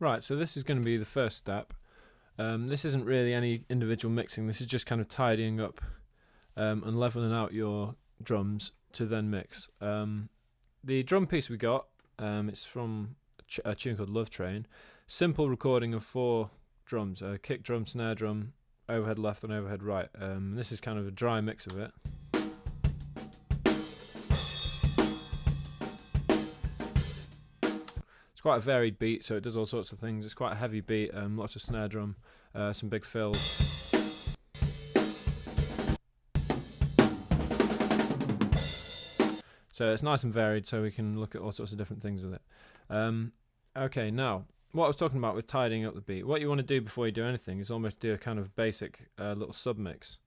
Right, so this is going to be the first step. This isn't really any individual mixing, this is just kind of tidying up and leveling out your drums to then mix. The drum piece we got, it's from a tune called Love Train. Simple recording of 4 drums, a kick drum, snare drum, overhead left and overhead right. This is kind of a dry mix of it. It's quite a varied beat, so it does all sorts of things. It's quite a heavy beat, lots of snare drum, some big fills. So it's nice and varied, so we can look at all sorts of different things with it. Okay, now, what I was talking about with tidying up the beat, what you want to do before you do anything is almost do a kind of basic little submix.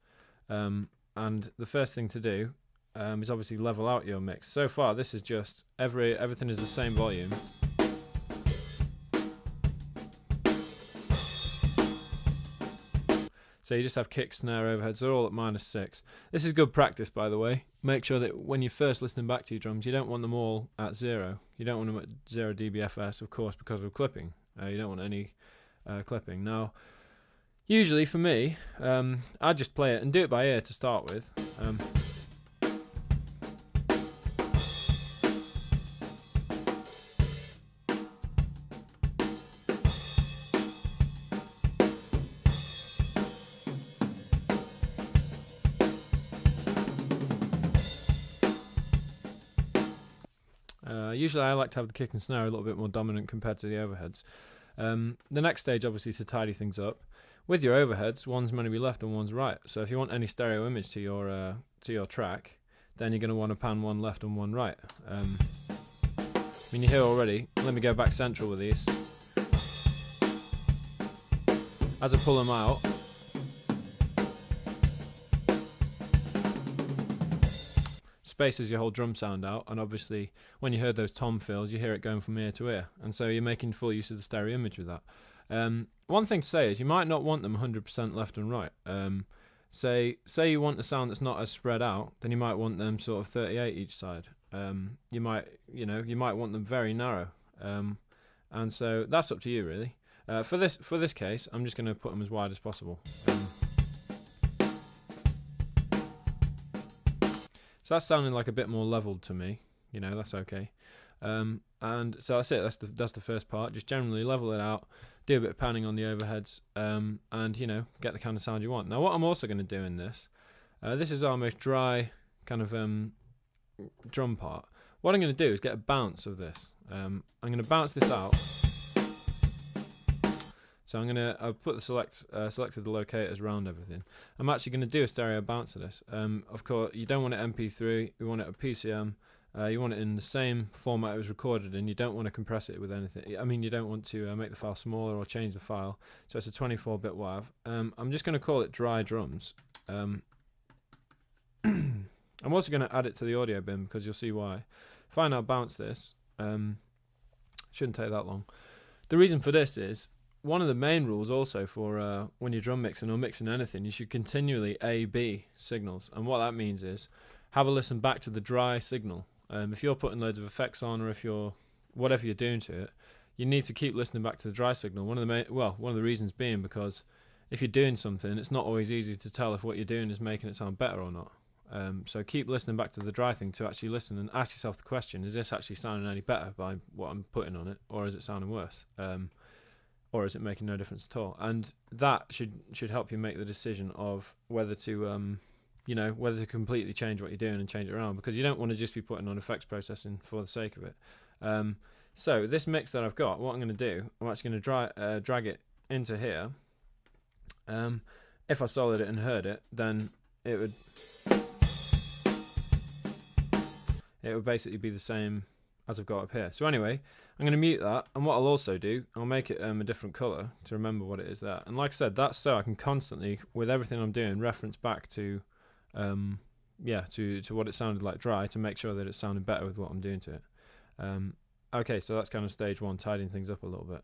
And the first thing to do is obviously level out your mix. So far, this is just, everything is the same volume. So you just have kick, snare, overheads, they're all at -6. This is good practice, by the way. Make sure that when you're first listening back to your drums, you don't want them all at 0. You don't want them at 0 dBFS, of course, because of clipping. You don't want any clipping. Now, usually for me, I just play it and do it by ear to start with. Usually I like to have the kick and snare a little bit more dominant compared to the overheads. The next stage, obviously, to tidy things up. With your overheads, one's going to be left and one's right. So if you want any stereo image to your track, then you're going to want to pan one left and one right. I mean, you're here already. Let me go back central with these. As I pull them out, spaces your whole drum sound out, and obviously when you heard those tom fills, you hear it going from ear to ear, and so you're making full use of the stereo image with that. One thing to say is you might not want them 100% left and right. Say you want a sound that's not as spread out, then you might want them sort of 38 each side. You might want them very narrow, and so that's up to you really. For this case, I'm just going to put them as wide as possible. So that's sounding like a bit more leveled to me, that's okay. And so that's it, that's the first part. Just generally level it out, do a bit of panning on the overheads, and get the kind of sound you want. Now what I'm also going to do in this is our most dry kind of drum part. What I'm going to do is get a bounce of this. I'm going to bounce this out. So I've put the selected the locators around everything. I'm actually going to do a stereo bounce of this. Of course, you don't want it MP3, you want it at PCM, you want it in the same format it was recorded in, you don't want to compress it with anything. I mean, you don't want to make the file smaller or change the file. So it's a 24-bit WAV. I'm just going to call it dry drums. I'm also going to add it to the audio bin because you'll see why. If I now bounce this, shouldn't take that long. The reason for this is, one of the main rules also for when you're drum mixing or mixing anything, you should continually A/B signals, and what that means is have a listen back to the dry signal. If you're putting loads of effects on, or if you're whatever you're doing to it, you need to keep listening back to the dry signal. One of the reasons being because if you're doing something, it's not always easy to tell if what you're doing is making it sound better or not. So keep listening back to the dry thing to actually listen and ask yourself the question: is this actually sounding any better by what I'm putting on it, or is it sounding worse? Or is it making no difference at all? And that should help you make the decision of whether to whether to completely change what you're doing and change it around, because you don't want to just be putting on effects processing for the sake of it. So this mix that I've got, what I'm going to do, I'm actually going to drag it into here. If I solid it and heard it, then it would basically be the same as I've got up here. So anyway, I'm going to mute that, and what I'll also do, I'll make it a different colour to remember what it is there. And like I said, that's so I can constantly, with everything I'm doing, reference back to what it sounded like dry, to make sure that it's sounding better with what I'm doing to it. Okay, so that's kind of stage one, tidying things up a little bit.